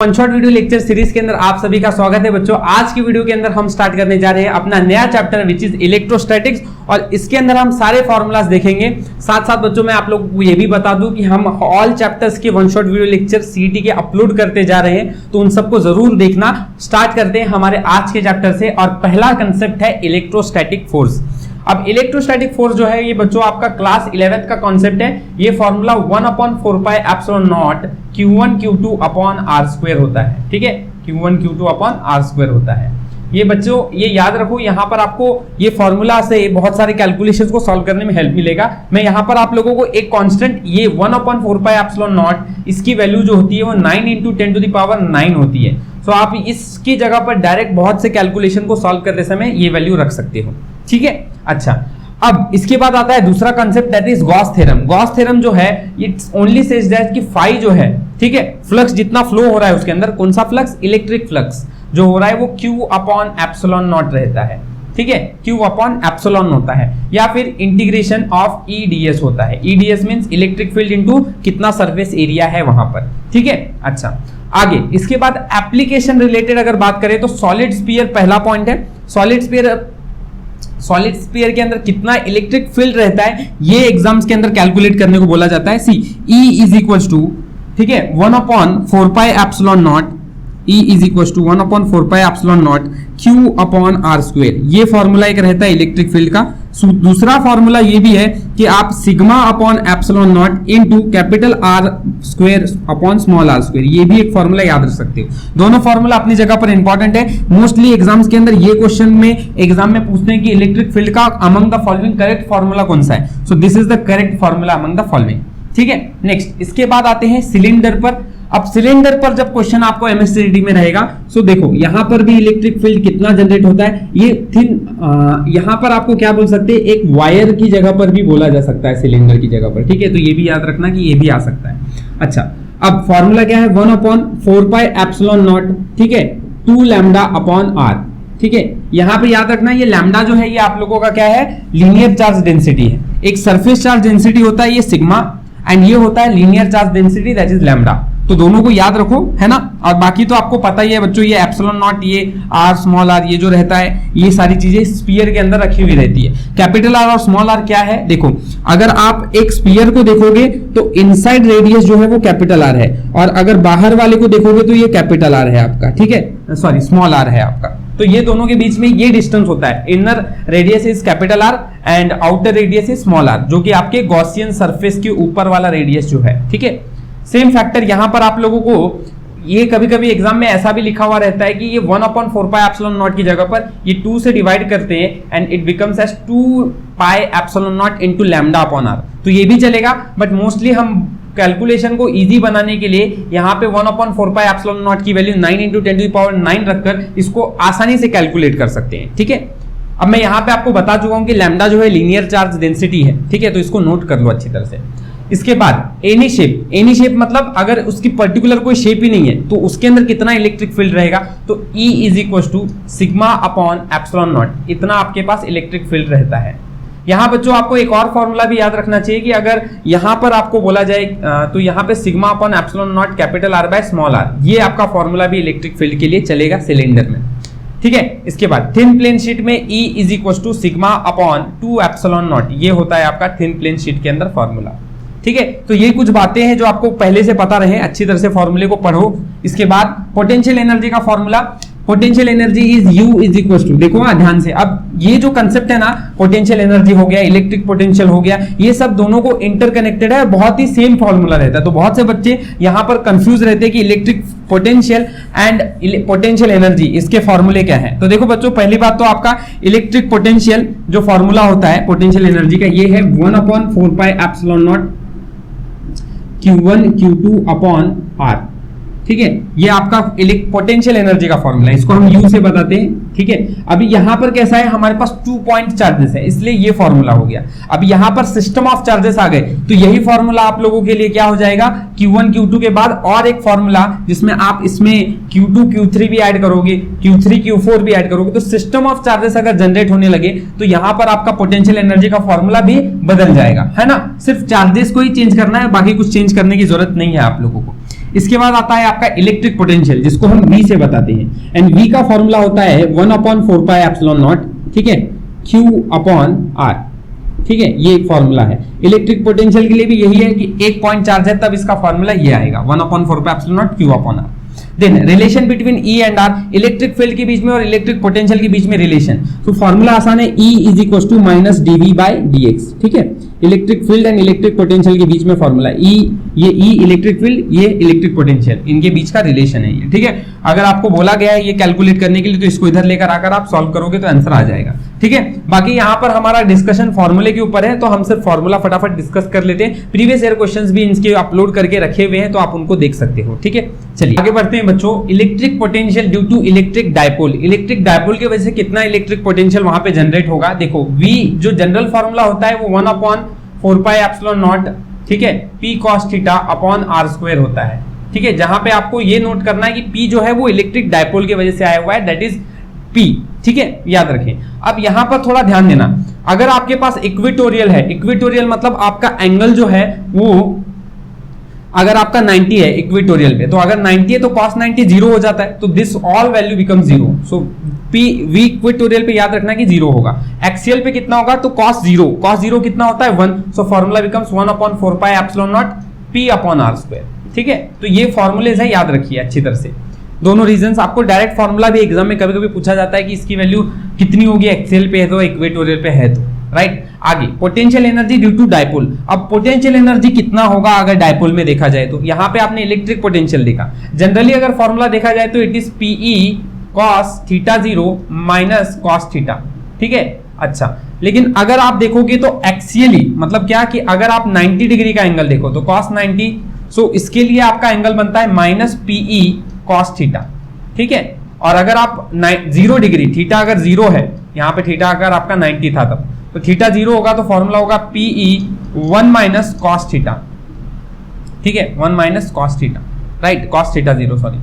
One shot video lecture series के अंदर आप सभी का स्वागत है बच्चों। आज की वीडियो के अंदर हम स्टार्ट करने जा रहे हैं अपना नया चैप्टर विच इज इलेक्ट्रोस्टैटिक्स और इसके अंदर हम सारे फॉर्मूलाज देखेंगे। साथ साथ बच्चों मैं आप लोगों को ये भी बता दूं कि हम ऑल चैप्टर्स के one shot video lecture CET के अपलोड करते जा रहे हैं, तो उन सबको जरूर देखना। स्टार्ट करते हैं हमारे आज के चैप्टर से और पहला कंसेप्ट है इलेक्ट्रोस्टैटिक फोर्स। अब इलेक्ट्रोस्टैटिक फोर्स जो है ये बच्चों आपका क्लास 11th का कॉन्सेप्ट है। ये formula 1/4πε0 Q1 Q2 upon are square होता है। ठीक है, Q1 Q2 upon are square होता है। ये बच्चों ये याद रखो, यहाँ पर आपको ये फॉर्मूला से बहुत सारे कैलकुलेशंस को सॉल्व करने में हेल्प मिलेगा। मैं यहाँ पर आप लोगों को एक कांस्टेंट ये 1/4πε0 इसकी वैल्यू जो होती है वो 9 × 10⁹ होती है। तो आप इसकी जगह पर डायरेक्ट बहुत से कैलकुलेशन को सॉल्व करते समय ये वैल्यू रख सकते हो। ठीक है, अच्छा अब इसके बाद आता है दूसरा concept, that is Gauss theorem. Gauss theorem जो है इट्स ओनली सेज दैट कि फाई जो है, ठीक है, फ्लक्स जितना फ्लो हो रहा है उसके अंदर, कौन सा फ्लक्स, इलेक्ट्रिक फ्लक्स जो हो रहा है वो Q/ε0 रहता है। ठीक है, Q/ε होता है या फिर इंटीग्रेशन ऑफ EdS होता है। EdS means electric field into कितना सरफेस एरिया है वहां पर। ठीक है, अच्छा आगे इसके बाद एप्लीकेशन रिलेटेड अगर बात करें तो सॉलिड स्फीयर पहला पॉइंट है। सॉलिड स्फीयर के अंदर कितना इलेक्ट्रिक फील्ड रहता है ये एग्जाम्स के अंदर कैलकुलेट करने को बोला जाता है। सी E इज इक्वल टू, ठीक है, 1/4πε0 E is equal to 1/4πε0 Q/r²। ये फॉर्मूला एक रहता है इलेक्ट्रिक फील्ड का। दूसरा फॉर्मूला ये भी है कि आप σ/ε0 into capital R² upon small r², ये भी एक फॉर्मूला याद रख सकते हो। दोनों फॉर्मूला अपनी जगह पर इंपॉर्टेंट है। मोस्टली एग्जाम्स के अंदर ये क्वेश्चन में एग्जाम में पूछते हैं कि इलेक्ट्रिक फील्ड का among the following correct formula कौन सा है। So this is the correct formula among the following. ठीक है, नेक्स्ट इसके बाद आते हैं सिलेंडर पर। अब सिलेंडर पर जब क्वेश्चन आपको एमएससीआईटी में रहेगा, सो देखो यहां पर भी इलेक्ट्रिक फील्ड कितना जनरेट होता है। ये थिन यहां पर आपको क्या बोल सकते हैं, एक वायर की जगह पर भी बोला जा सकता है सिलेंडर की जगह पर। ठीक है, तो ये भी याद रखना कि ये भी आ सकता है। अच्छा अब फॉर्मूला क्या है, 1/4πε0, ठीक है, 2λ/r। ठीक है, यहां पे याद रखना ये लैम्डा जो है ये आप लोगों का क्या है, लीनियर चार्ज डेंसिटी है। एक सरफेस चार्ज डेंसिटी होता है ये सिग्मा एंड ये होता है linear charge density that is lambda. तो दोनों को याद रखो, है ना। और बाकी तो आपको पता ही है बच्चों, ये ε0, ये r स्मॉल r, ये जो रहता है ये सारी चीजें स्फीयर के अंदर रखी हुई रहती है। कैपिटल R और स्मॉल r क्या है, देखो अगर आप एक स्फीयर को देखोगे तो इनसाइड रेडियस जो है वो कैपिटल R है और अगर बाहर वाले को देखोगे तो ये कैपिटल R है आपका। ठीक है, सॉरी स्मॉल r है आपका। तो ये दोनों के बीच में ये डिस्टेंस होता है, inner radius is capital R and outer radius is small r, जो कि आपके गॉसियन सरफेस के ऊपर वाला रेडियस जो है। ठीक है, सेम फैक्टर यहां पर आप लोगों को ये कभी कभी एग्जाम में ऐसा भी लिखा हुआ रहता है कि ये 1/4πε0 की जगह पर ये 2 से डिवाइड करते हैं and it becomes as 2πε0 into λ/r। तो ये भी चलेगा, बट मोस्टली हम कैलकुलेशन को इजी बनाने के लिए यहाँ पे 1/4πε0 की वैल्यू 9 × 10⁹ रखकर इसको आसानी से कैलकुलेट कर सकते हैं। ठीक है, अब मैं यहाँ पे आपको बता चुका हूँ कि लैम्डा जो है लीनियर चार्ज डेंसिटी है। ठीक है, तो इसको नोट कर लो अच्छी तरह से। इसके बाद एनी शेप मतलब अगर उसकी पर्टिकुलर कोई शेप ही नहीं है तो उसके अंदर कितना इलेक्ट्रिक फील्ड रहेगा, तो E इज इक्वल टू σ/ε0, इतना आपके पास इलेक्ट्रिक फील्ड रहता है। यहाँ बच्चों आपको एक और फॉर्मूला भी याद रखना चाहिए कि अगर यहाँ पर आपको बोला जाए तो यहाँ पे σ/ε0 capital R by small r, ये आपका फॉर्मूला भी इलेक्ट्रिक फील्ड के लिए चलेगा सिलेंडर में। ठीक है, इसके बाद थिन प्लेन शीट में E इज इक्वल टू σ/2ε0, ये होता है आपका थिन प्लेन शीट के अंदर फॉर्मूला। ठीक है, तो ये कुछ बातें हैं जो आपको पहले से पता रहे, अच्छी तरह से फॉर्मूले को पढ़ो। इसके बाद पोटेंशियल एनर्जी का formula, potential energy is U is equal to, देखो ध्यान से, अब ये जो कंसेप्ट है ना, पोटेंशियल एनर्जी हो गया, इलेक्ट्रिक पोटेंशियल हो गया, ये सब दोनों को इंटरकनेक्टेड है, बहुत ही सेम फॉर्मूला रहता है। तो बहुत से बच्चे यहाँ पर कंफ्यूज रहते हैं कि electric potential and potential energy इसके फॉर्मूले क्या है। तो देखो बच्चों, पहली बात तो आपका इलेक्ट्रिक पोटेंशियल जो फॉर्मूला होता है पोटेंशियल एनर्जी का, ये है 1/4πε0 Q1 Q2 अपॉन R। ठीक है, ये आपका पोटेंशियल एनर्जी का फॉर्मूला है, इसको हम U से बताते हैं। ठीक है, अभी यहां पर कैसा है, हमारे पास 2 पॉइंट चार्जेस है, इसलिए ये फॉर्मूला हो गया। अब यहां पर सिस्टम ऑफ चार्जेस आ गए तो यही फॉर्मूला आप लोगों के लिए क्या हो जाएगा, Q1 Q2 के बाद और एक फॉर्मूला जिसमें आप इसमें Q2 Q3 भी ऐड करोगे, Q3 Q4 भी ऐड करोगे, तो सिस्टम ऑफ चार्जेस अगर जनरेट होने लगे तो यहां पर आपका पोटेंशियल एनर्जी का फॉर्मूला भी बदल जाएगा, है ना। सिर्फ चार्जेस को ही चेंज करना है, बाकी कुछ चेंज करने की जरूरत नहीं है आप लोगों को। इसके बाद आता है आपका इलेक्ट्रिक पोटेंशियल, जिसको हम V से बताते हैं, एंड V का फॉर्मूला होता है 1/4 पाई एप्सिलॉन नॉट, ठीक है, Q अपॉन R, ठीक है, ये एक फॉर्मूला है। इलेक्ट्रिक पोटेंशियल के लिए भी यही है कि एक पॉइंट चार्ज है तब इसका फॉर्मूला ये आएगा 1/4 pi epsilon naught Q upon R। Then relation between E and R, electric field के बीच में और इलेक्ट्रिक पोटेंशियल के बीच में रिलेशन। तो फॉर्मूला आसान है, E is equal to minus dV by dx, ठीक है, electric field and electric potential के बीच में फॉर्मूला E, ये E इलेक्ट्रिक फील्ड, ये इलेक्ट्रिक पोटेंशियल, इनके बीच का रिलेशन है ये, ठीक है। अगर आपको बोला गया है ये कैलकुलेट करने के लिए तो इसको इधर लेकर आकर आप सॉल्व करोगे तो आंसर आ जाएगा, ठीक है। बाकी यहाँ पर हमारा डिस्कशन फॉर्मूले के ऊपर है, तो हम सिर्फ फॉर्मूला फटाफट डिस्कस कर लेते हैं। प्रीवियस ईयर क्वेश्चंस भी इनके अपलोड करके रखे हुए हैं, तो आप उनको देख सकते हो, ठीक है। चलिए आगे बढ़ते हैं बच्चों। Electric potential due to electric dipole, electric dipole की वजह से कितना इलेक्ट्रिक पोटेंशियल वहां पे जनरेट होगा। देखो V जो जनरल फॉर्मूला होता है वो 1/4 पाई एप्सिलॉन नॉट, ठीक है, P cos theta upon R square होता है, ठीक है। जहां पे आपको ये नोट करना है कि P जो है वो इलेक्ट्रिक डायपोल की वजह से आया हुआ है, दैट इज P, ठीक है, याद रखें। अब यहां पर थोड़ा ध्यान देना, अगर आपके पास इक्वेटोरियल है, इक्वेटोरियल मतलब आपका एंगल जो है वो अगर आपका 90 है इक्वेटोरियल पे, तो अगर 90 है तो cos 90 जीरो हो जाता है, तो this all value become zero. So P V equatorial पे याद रखना कि जीरो होगा। एक्सियल पे कितना होगा, तो cos जीरो कितना होता है 1, so formula becomes 1/4 pi epsilon not P upon R square, ठीक है। तो ये फॉर्मूलेज है, याद रखिए अच्छी तरह से दोनों रीजंस। आपको डायरेक्ट फॉर्मूला भी एग्जाम में कभी कभी पूछा जाता है कि इसकी वैल्यू कितनी होगी, एक्सियल पे है तो इक्वेटोरियल पे है तो, राइट। आगे potential energy due to dipole, अब पोटेंशियल एनर्जी कितना होगा अगर डायपोल में देखा जाए तो। यहाँ पे आपने इलेक्ट्रिक पोटेंशियल देखा, जनरली अगर फॉर्मूला देखा जाए तो it is PE cos theta 0 minus cos theta, ठीक है। अच्छा, लेकिन अगर आप देखोगे तो एक्सियली मतलब क्या कि अगर आप 90 डिग्री का एंगल देखो तो cos 90, सो इसके लिए आपका एंगल बनता है माइनस PE cos थीटा, ठीक है। और अगर आप 0 डिग्री, थीटा अगर 0 है, यहाँ पे थीटा अगर आपका 90 था तब, तो थीटा 0 होगा तो फॉर्मूला होगा PE 1 माइनस cos थीटा, ठीक है, 1 minus cos theta, right, cos theta 0, sorry,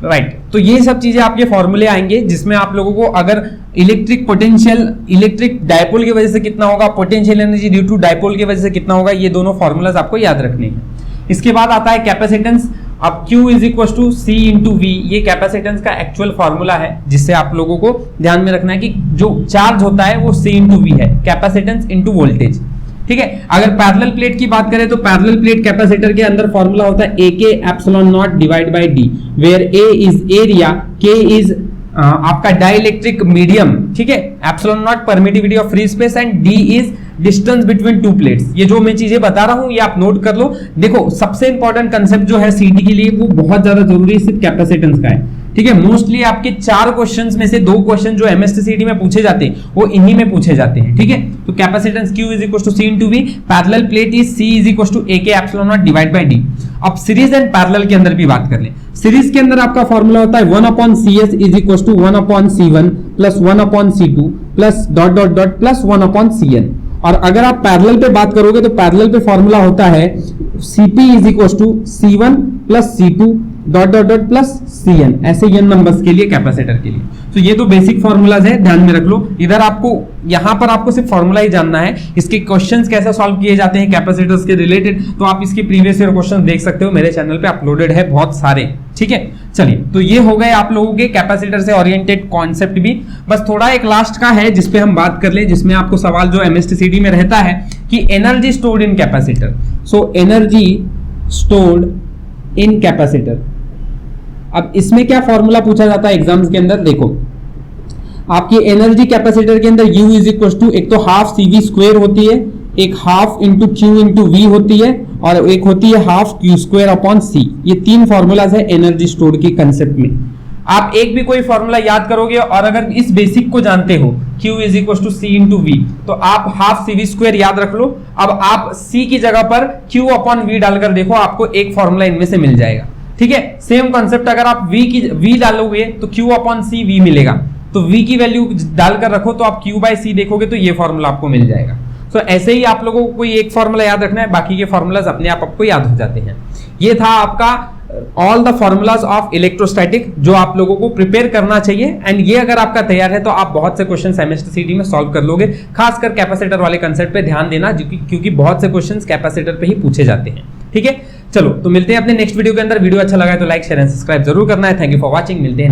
right. तो ये सब चीजें आपके फॉर्मूले आएंगे जिसमें आप लोगों को अगर इलेक्ट्रिक पोटेंशियल, इलेक्ट्रिक डायपोल की वजह से कितना होगा, potential energy due to dipole की वजह से कितना होगा, ये दोनों फॉर्मूलाज आपको याद रखने हैं। इसके बाद आता है कैपेसिटेंस। अब Q is equal to C into V, ये कैपेसिटेंस का एक्चुअल फॉर्मूला है जिससे आप लोगों को ध्यान में रखना है कि जो चार्ज होता है वो C इंटू V है, कैपेसिटेंस इंटू वोल्टेज, ठीक है। अगर पैरेलल प्लेट की बात करें तो पैरेलल प्लेट कैपेसिटर के अंदर फॉर्मूला होता है AK epsilon naught divide by D, where A is area, K is आपका डाइलेक्ट्रिक मीडियम, ठीक है, epsilon naught permittivity of free space and D is distance between two plates. ये जो मैं चीजें बता रहा हूं ये आप नोट कर लो। देखो सबसे इंपॉर्टेंट कंसेप्ट जो है सीटी के लिए वो बहुत ज्यादा जरूरी सिर्फ कैपेसिटेंस का है, ठीक है। मोस्टली आपके 4 क्वेश्चंस में से 2 क्वेश्चन जो एमएसटीसीटी में पूछे जाते हैं वो इन्हीं में पूछे जाते हैं, ठीक है। तो capacitance Q is equal to C into V, parallel plate is C is equal to AK epsilon naught divide by D। अब सीरीज एंड पैरेलल के अंदर भी बात कर लें। सीरीज के अंदर आपका फॉर्मूला होता है 1/CS is equal to 1/C1 plus 1/C2 plus dot dot dot plus 1/CN। और अगर आप पैरेलल पे बात करोगे तो पैरेलल पे फॉर्मूला होता है Cp is equal to C1 plus C2 dot dot dot plus Cn, ऐसे n नंबर्स के लिए कैपेसिटर के लिए। तो ये तो बेसिक फॉर्मूलाज है, ध्यान में रख लो। इधर आपको यहाँ पर आपको सिर्फ फॉर्मूला ही जानना है, इसके क्वेश्चंस कैसे सॉल्व किए जाते हैं कैपेसिटर्स के रिलेटेड, तो आप इसके प्रीवियस ईयर क्वेश्चन देख सकते हो, मेरे चैनल पे अपलोडेड है बहुत सारे, ठीक है। चलिए, तो ये हो गए आप लोगों के कैपेसिटर से ओरिएंटेड कॉन्सेप्ट भी। बस थोड़ा एक लास्ट का है जिसपे हम बात कर ले, जिसमें आपको सवाल जो एमएसटीसीटी में रहता है कि energy stored in capacitor. So energy stored in capacitor, अब इसमें क्या फॉर्मूला पूछा जाता है एग्जाम्स के अंदर। देखो आपकी एनर्जी कैपेसिटर के अंदर U इज इक्वल टू, एक तो हाफ CV स्क्वायर होती है, एक half into Q into V होती है, और एक होती है half Q square upon C। ये 3 फॉर्मूलाज है एनर्जी स्टोर्ड के कंसेप्ट में। आप एक भी कोई फॉर्मूला याद करोगे और अगर इस बेसिक को जानते हो Q is equal to C into V, तो आप हाफ CV स्क्वायर याद रख लो। अब आप C की जगह पर Q अपॉन V डालकर देखो, आपको एक फॉर्मूला इनमें से मिल जाएगा, ठीक है। सेम कॉन्सेप्ट, अगर आप V डालोगे तो Q अपॉन C V मिलेगा, तो V की वैल्यू डालकर रखो तो आप Q बाय C देखोगे तो ये फॉर्मूला आपको मिल जाएगा। तो ऐसे ही आप लोगों को कोई एक फॉर्मूला याद रखना है, बाकी के फॉर्मूलाज अपने आप आपको याद हो जाते हैं। ये था आपका all the formulas of electrostatic जो आप लोगों को प्रिपेयर करना चाहिए, एंड ये अगर आपका तैयार है तो आप बहुत से क्वेश्चन एमएसटीसीटी में सॉल्व कर लोगे। खासकर कैपेसिटर वाले कंसेप्ट पे ध्यान देना, क्योंकि बहुत से क्वेश्चन कैपेसिटर पे ही पूछे जाते हैं, ठीक है। चलो तो मिलते हैं अपने नेक्स्ट वीडियो के अंदर। वीडियो अच्छा लगा है तो लाइक शेयर एंड सब्सक्राइब जरूर करना है। Thank you for watching. मिलते हैं।